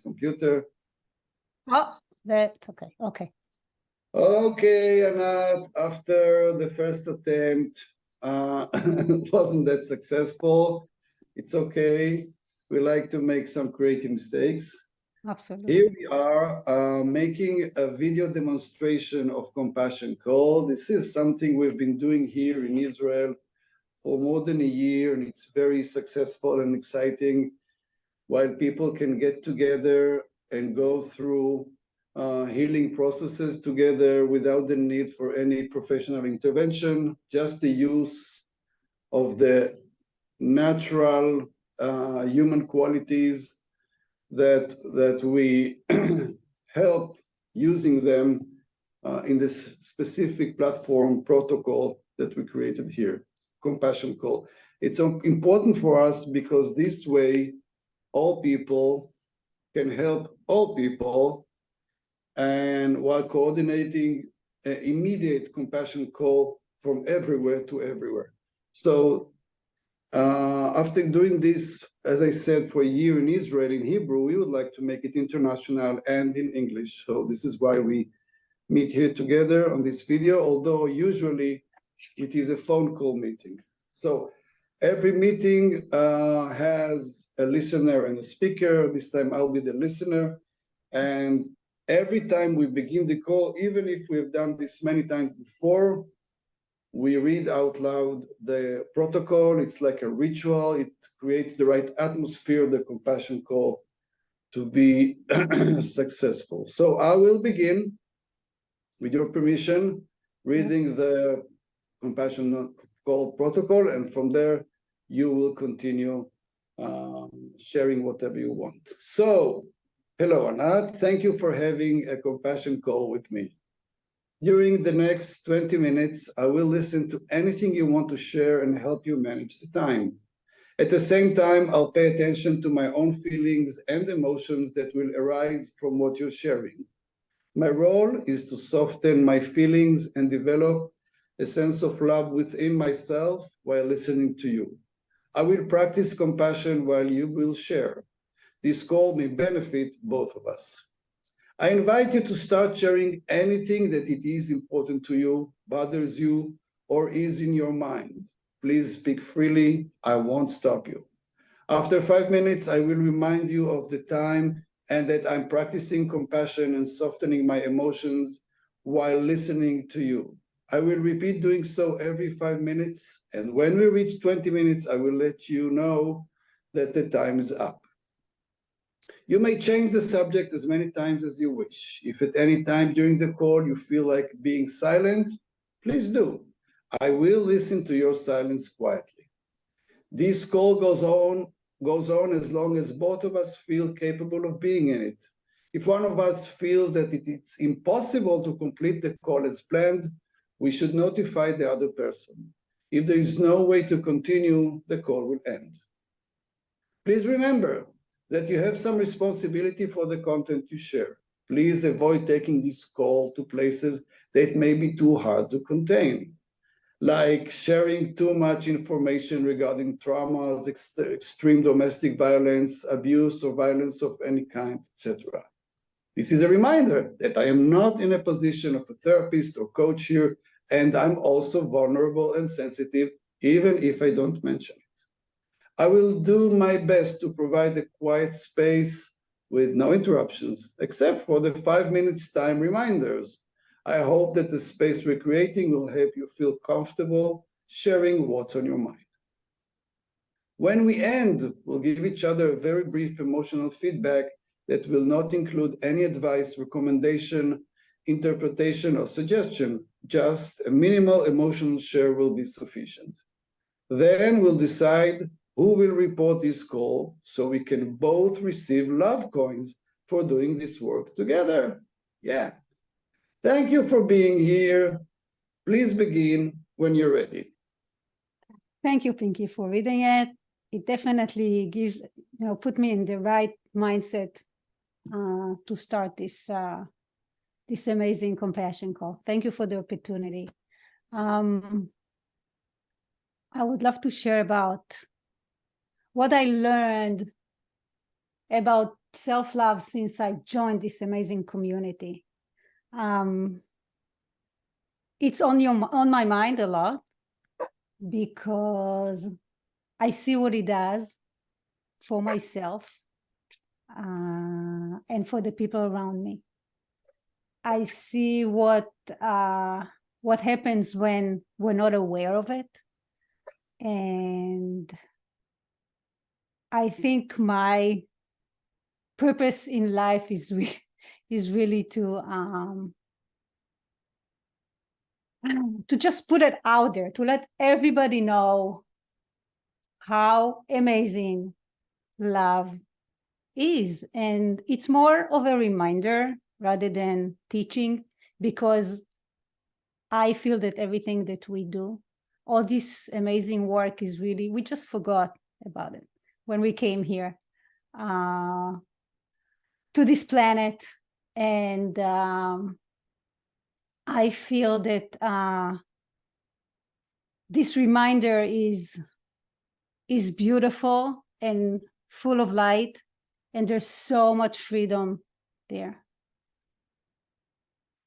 computer. Oh, that's okay. Okay. Okay, Anat, after the first attempt, wasn't that successful. It's okay. We like to make some creative mistakes. Absolutely. Here we are making a video demonstration of compassion call. This is something we've been doing here in Israel for more than a year, and it's very successful and exciting, while people can get together and go through healing processes together without the need for any professional intervention, just the use of the natural human qualities that we help using them in this specific platform protocol that we created here, Compassion Call. It's important for us because this way all people can help all people, and while coordinating an immediate compassion call from everywhere to everywhere. So after doing this, as I said, for a year in Israel in Hebrew, we would like to make it international and in English. So this is why we meet here together on this video, although usually it is a phone call meeting. So every meeting has a listener and a speaker. This time I'll be the listener. And every time we begin the call, even if we've done this many times before, we read out loud the protocol. It's like a ritual. It creates the right atmosphere, the compassion call, to be successful. So I will begin, with your permission, reading the compassion call protocol, and from there you will continue sharing whatever you want. So, hello, Anat. Thank you for having a compassion call with me. During the next 20 minutes, I will listen to anything you want to share and help you manage the time. At the same time, I'll pay attention to my own feelings and emotions that will arise from what you're sharing. My role is to soften my feelings and develop a sense of love within myself while listening to you. I will practice compassion while you will share. This call may benefit both of us. I invite you to start sharing anything that it is important to you, bothers you, or is in your mind. Please speak freely. I won't stop you. After 5 minutes, I will remind you of the time and that I'm practicing compassion and softening my emotions while listening to you. I will repeat doing so every 5 minutes, and when we reach 20 minutes, I will let you know that the time is up. You may change the subject as many times as you wish. If at any time during the call you feel like being silent, please do. I will listen to your silence quietly. This call goes on as long as both of us feel capable of being in it. If one of us feels that it's impossible to complete the call as planned, we should notify the other person. If there is no way to continue, the call will end. Please remember that you have some responsibility for the content you share. Please avoid taking this call to places that may be too hard to contain, like sharing too much information regarding traumas, extreme domestic violence, abuse or violence of any kind, etc. This is a reminder that I am not in a position of a therapist or coach here, and I'm also vulnerable and sensitive, even if I don't mention it. I will do my best to provide a quiet space with no interruptions, except for the 5 minutes time reminders. I hope that the space we're creating will help you feel comfortable sharing what's on your mind. When we end, we'll give each other a very brief emotional feedback that will not include any advice, recommendation, interpretation, or suggestion. Just a minimal emotional share will be sufficient. Then we'll decide who will report this call so we can both receive love coins for doing this work together. Yeah. Thank you for being here. Please begin when you're ready. Thank you, Pinkie, for reading it. It definitely gives, put me in the right mindset to start this amazing compassion call. Thank you for the opportunity. I would love to share about what I learned about self-love since I joined this amazing community. It's on my mind a lot because I see what it does for myself and for the people around me. I see what happens when we're not aware of it. And I think my purpose in life is really to just put it out there, to let everybody know how amazing love is. And it's more of a reminder rather than teaching, because I feel that everything that we do, all this amazing work is really, we just forgot about it when we came here to this planet. And I feel that this reminder is beautiful and full of light, and there's so much freedom there.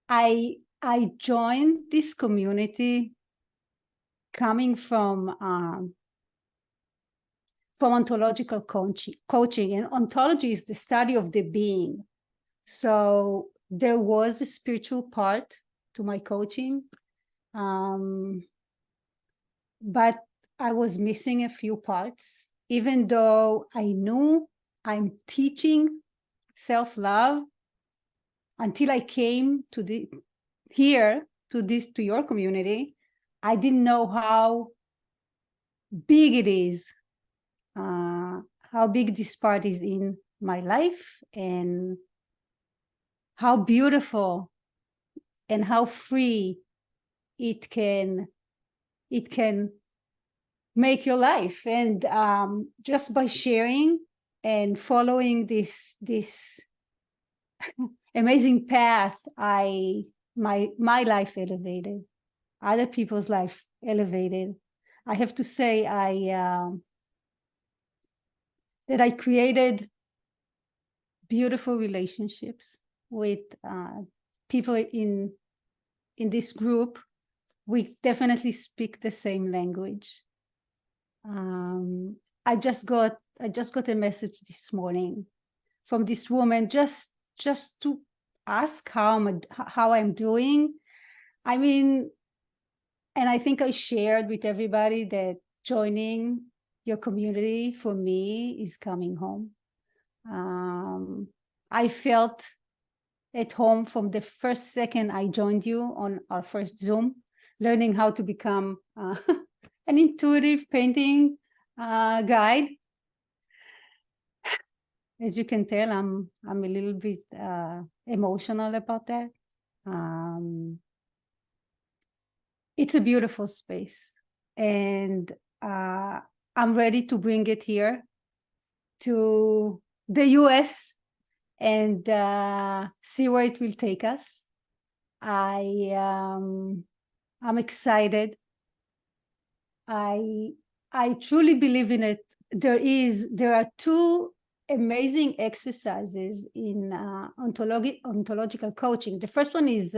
I joined this community coming from ontological coaching, and ontology is the study of the being. So there was a spiritual part to my coaching, but I was missing a few parts, even though I knew I'm teaching self-love. Until I came to your community, I didn't know how big it is, how big this part is in my life, and how beautiful and how free it can make your life. And just by sharing and following this amazing path, my life elevated, other people's life elevated. I have to say that I created beautiful relationships with people in this group. We definitely speak the same language. I just got a message this morning from this woman just to ask how I'm doing. I mean, and I think I shared with everybody that joining your community for me is coming home. I felt at home from the first second I joined you on our first Zoom, learning how to become an intuitive painting guide. As you can tell, I'm a little bit emotional about that. It's a beautiful space, and I'm ready to bring it here to the US and see where it will take us. I'm excited. I truly believe in it. There are two amazing exercises in ontological coaching. The first one is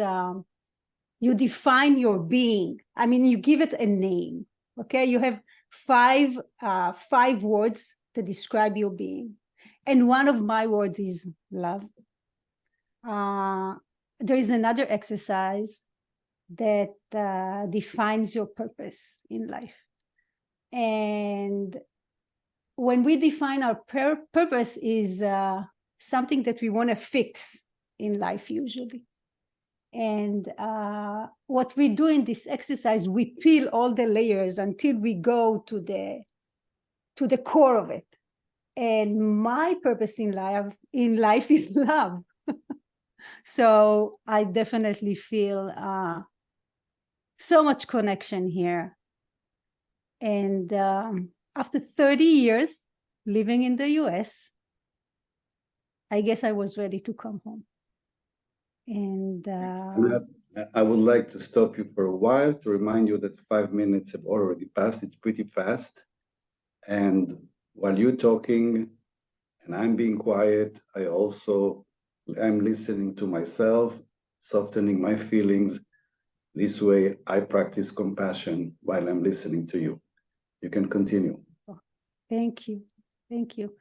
you define your being. I mean, you give it a name. Okay, you have five words to describe your being, and one of my words is love. There is another exercise that defines your purpose in life. And when we define our purpose is something that we want to fix in life usually. And what we do in this exercise, we peel all the layers until we go to the core of it. And my purpose in life is love. So I definitely feel so much connection here. And after 30 years living in the US, I guess I was ready to come home. And I would like to stop you for a while to remind you that 5 minutes have already passed. It's pretty fast. And while you're talking, and I'm being quiet, I'm listening to myself, softening my feelings. This way, I practice compassion while I'm listening to you. You can continue. Thank you. Thank you.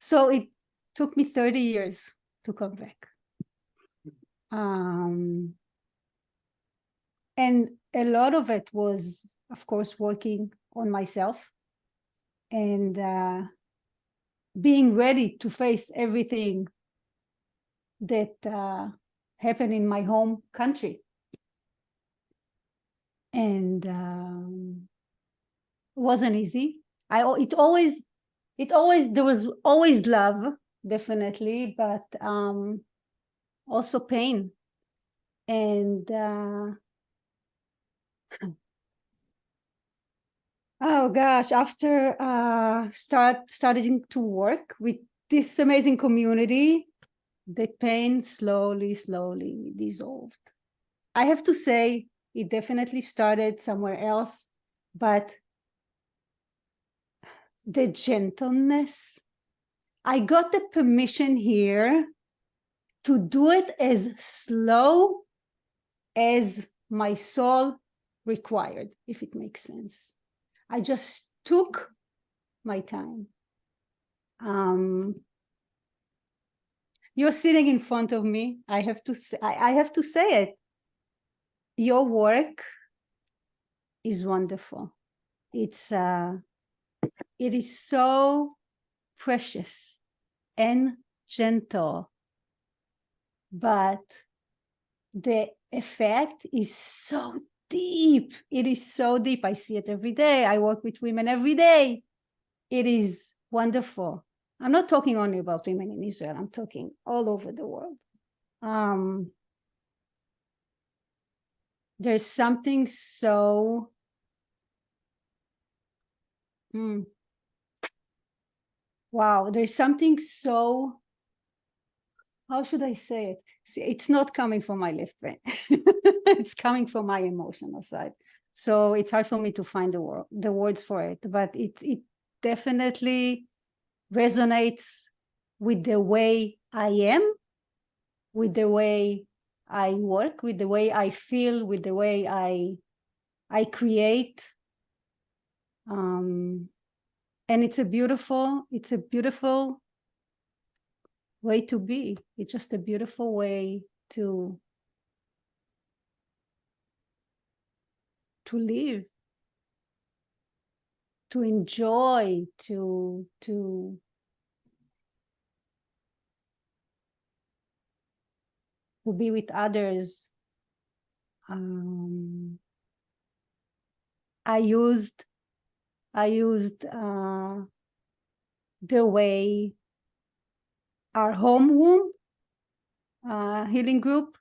So it took me 30 years to come back. And a lot of it was, of course, working on myself and being ready to face everything that happened in my home country. And it wasn't easy. There was always love, definitely, but also pain. And oh gosh, after starting to work with this amazing community, the pain slowly dissolved. I have to say, it definitely started somewhere else, but the gentleness, I got the permission here to do it as slow as my soul required, if it makes sense. I just took my time. You're sitting in front of me. I have to say it. Your work is wonderful. It is so precious and gentle, but the effect is so deep. It is so deep. I see it every day. I work with women every day. It is wonderful. I'm not talking only about women in Israel. I'm talking all over the world. There's something so wow, there's something so, how should I say it? See, it's not coming from my left brain. It's coming from my emotional side. So it's hard for me to find the words for it, but it definitely resonates with the way I am, with the way I work, with the way I feel, with the way I create. And it's a beautiful way to be. It's just a beautiful way to live, to enjoy, to be with others. I used the way our home womb healing group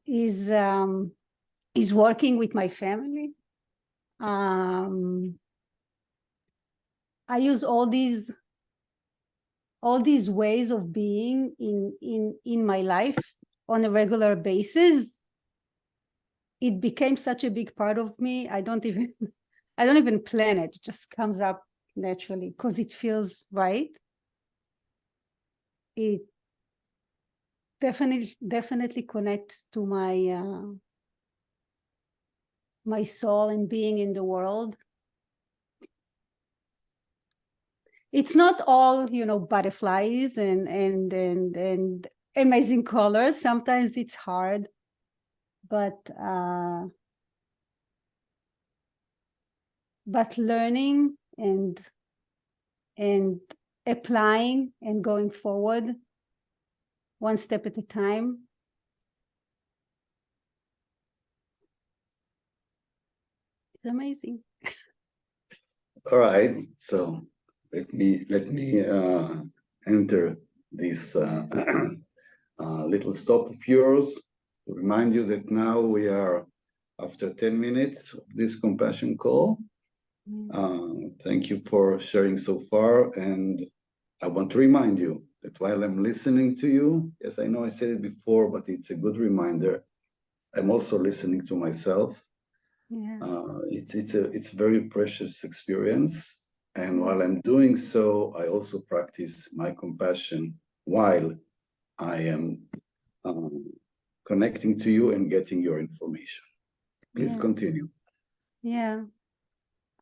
is working with my family. I use all these ways of being in my life on a regular basis. It became such a big part of me. I don't even plan it. It just comes up naturally because it feels right. It definitely connects to my soul and being in the world. It's not all, butterflies and amazing colors. Sometimes it's hard, but learning and applying and going forward one step at a time. It's amazing. All right, so let me enter this little stop of yours to remind you that now we are after 10 minutes of this compassion call. Thank you for sharing so far, and I want to remind you that while I'm listening to you, yes, I know I said it before, but it's a good reminder, I'm also listening to myself. Yeah. It's a very precious experience. And while I'm doing so, I also practice my compassion while I am connecting to you and getting your information. Please continue. Yeah.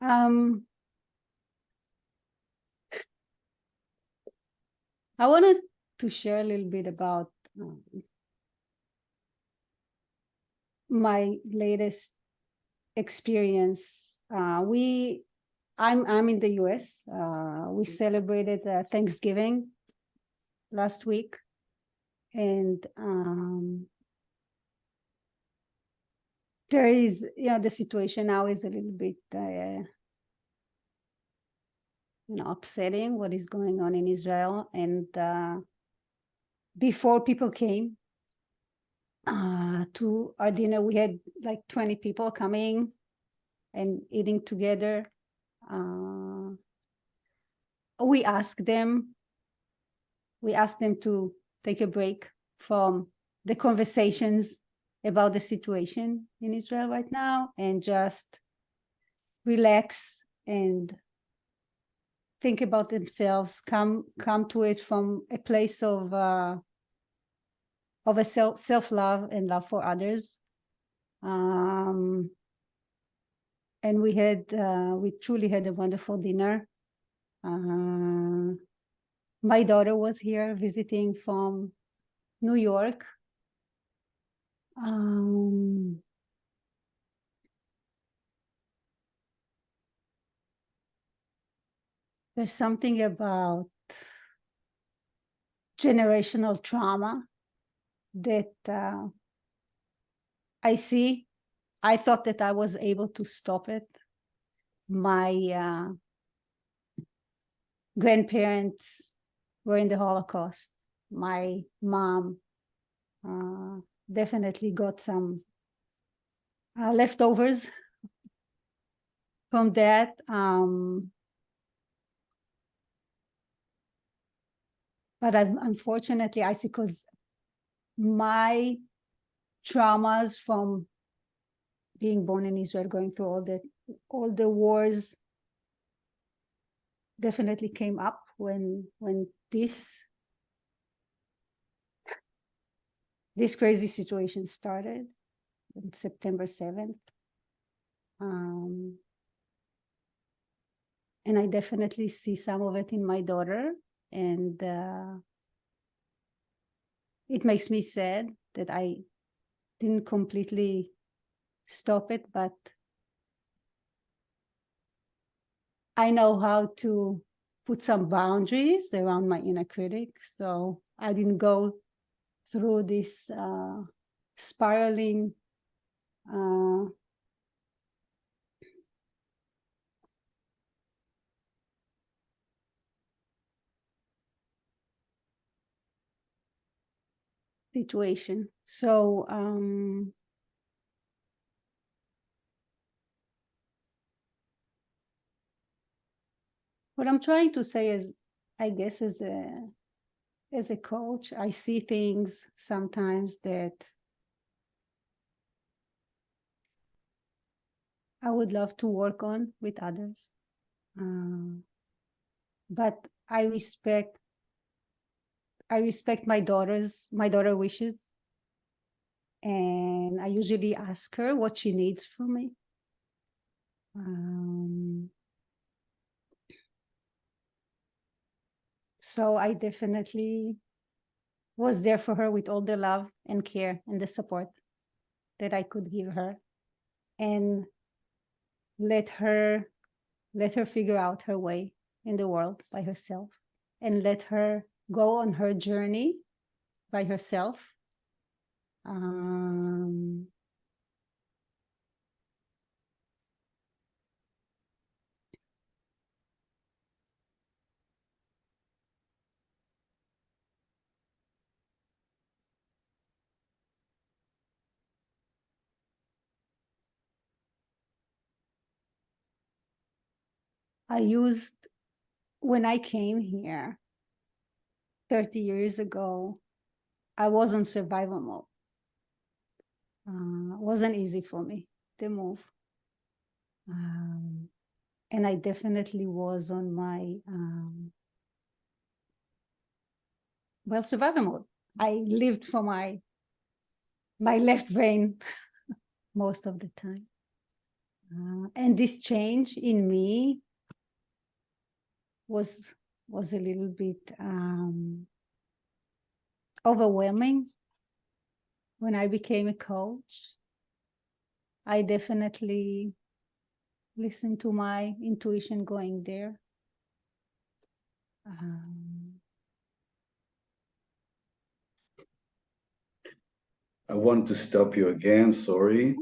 I wanted to share a little bit about my latest experience. I'm in the US. We celebrated Thanksgiving last week, and there is, the situation now is a little bit, upsetting what is going on in Israel. And before people came to our dinner, we had like 20 people coming and eating together. We asked them to take a break from the conversations about the situation in Israel right now and just relax and think about themselves, come to it from a place of a self-love and love for others. And we truly had a wonderful dinner. My daughter was here visiting from New York. There's something about generational trauma that I see. I thought that I was able to stop it. My grandparents were in the Holocaust. My mom definitely got some leftovers from that. But unfortunately, I see, because my traumas from being born in Israel, going through all the wars, definitely came up when this crazy situation started on September 7th. And I definitely see some of it in my daughter, and it makes me sad that I didn't completely stop it, but I know how to put some boundaries around my inner critic, so I didn't go through this spiraling situation. So what I'm trying to say is, I guess as a coach, I see things sometimes that I would love to work on with others. But I respect my daughter wishes. And I usually ask her what she needs from me. So I definitely was there for her with all the love and care and the support that I could give her, and let her figure out her way in the world by herself, and let her go on her journey by herself. When I came here 30 years ago, I was on survival mode. It wasn't easy for me to move. and I definitely was on my survival mode. I lived for my left brain most of the time. And this change in me was a little bit overwhelming when I became a coach. I definitely listened to my intuition going there. I want to stop you again, sorry.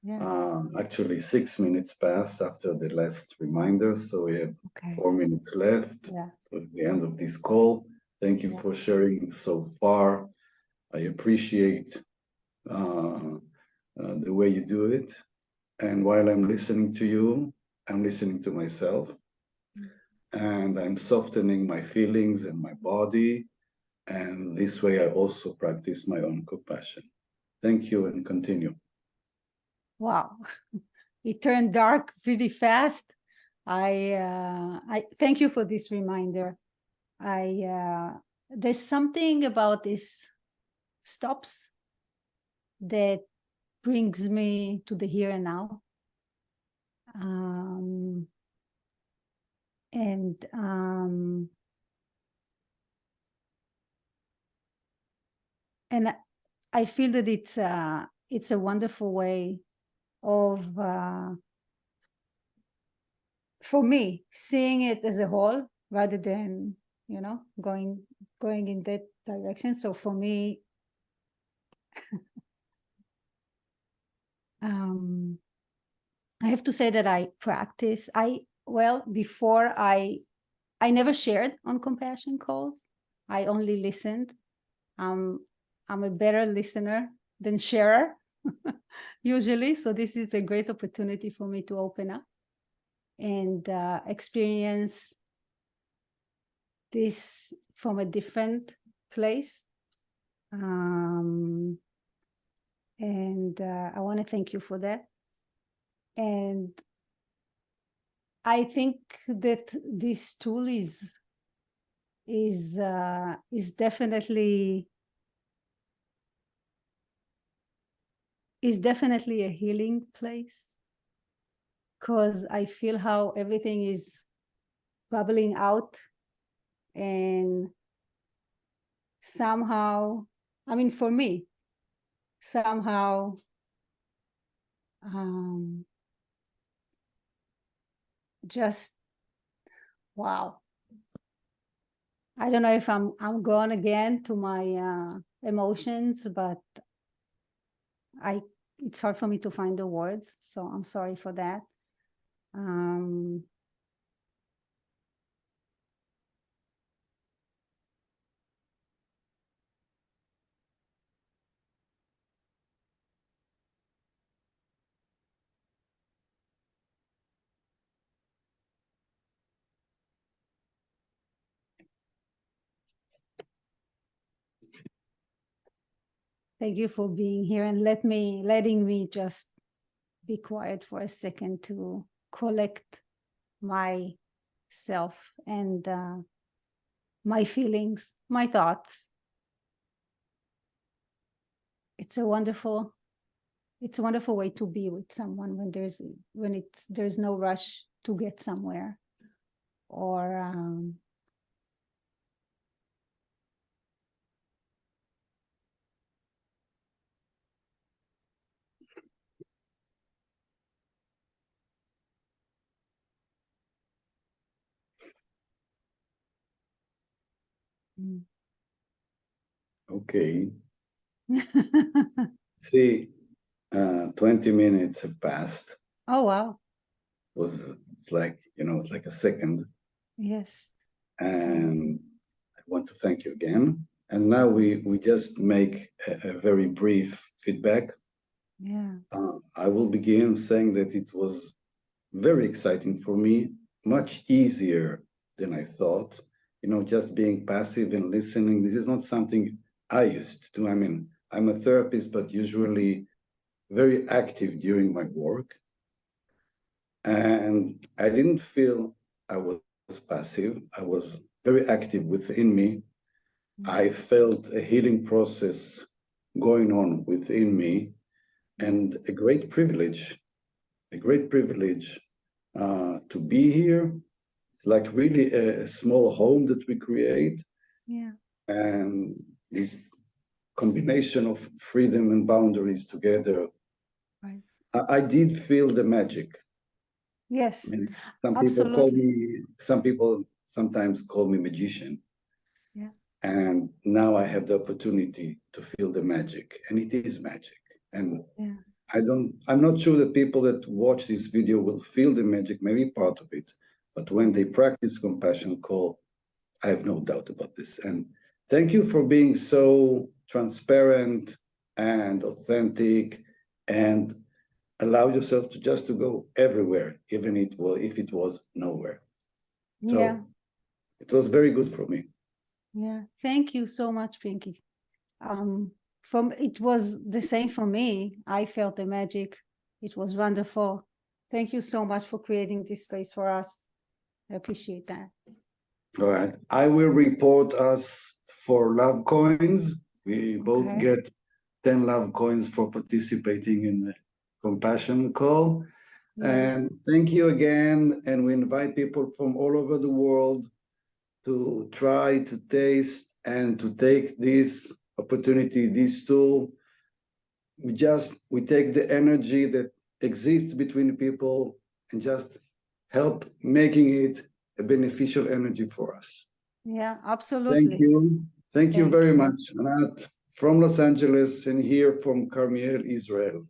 Yeah. Actually, 6 minutes passed after the last reminder, so we have 4 minutes left. Yeah. So at the end of this call. Thank you for sharing so far. I appreciate the way you do it. And while I'm listening to you, I'm listening to myself. And I'm softening my feelings and my body. And this way I also practice my own compassion. Thank you, and continue. Wow. It turned dark pretty fast. I thank you for this reminder. There's something about these stops that brings me to the here and now. And I feel that it's a wonderful way of, for me, seeing it as a whole rather than, going in that direction. So for me, I have to say that I practice. Before I never shared on compassion calls. I only listened. I'm a better listener than sharer usually. So this is a great opportunity for me to open up and experience this from a different place. And I want to thank you for that. And I think that this tool is definitely a healing place, because I feel how everything is bubbling out, and somehow, I mean, for me, somehow just wow. I don't know if I'm gone again to my emotions, but it's hard for me to find the words, so I'm sorry for that. Thank you for being here and letting me just be quiet for a second to collect myself and my feelings, my thoughts. It's a wonderful way to be with someone when there's no rush to get somewhere, or Okay. See, 20 minutes have passed. Oh, wow. It's like a second. Yes. And I want to thank you again. And now we just make a very brief feedback. Yeah. I will begin saying that it was very exciting for me, much easier than I thought. Just being passive and listening. This is not something I used to do. I mean, I'm a therapist, but usually very active during my work. And I didn't feel I was passive. I was very active within me. I felt a healing process going on within me, and a great privilege to be here. It's like really a small home that we create. Yeah. And this combination of freedom and boundaries together. Right. I did feel the magic. Yes. I mean, some people sometimes call me magician. Yeah. And now I have the opportunity to feel the magic, and it is magic. And Yeah. I'm not sure that people that watch this video will feel the magic, maybe part of it, but when they practice compassion call, I have no doubt about this. And thank you for being so transparent and authentic, and allow yourself to just to go everywhere, even if it was nowhere. Yeah. So it was very good for me. Yeah. Thank you so much, Pinkie. It was the same for me. I felt the magic. It was wonderful. Thank you so much for creating this space for us. I appreciate that. All right. I will report us for love coins. We both Okay. get 10 love coins for participating in the compassion call. Yes. And thank you again. And we invite people from all over the world to try to taste and to take this opportunity, this tool. We take the energy that exists between people and just help making it a beneficial energy for us. Yeah, Thank absolutely. you. Thank you Thank very you. much, Anat, from Los Angeles and here from Carmiel, Israel.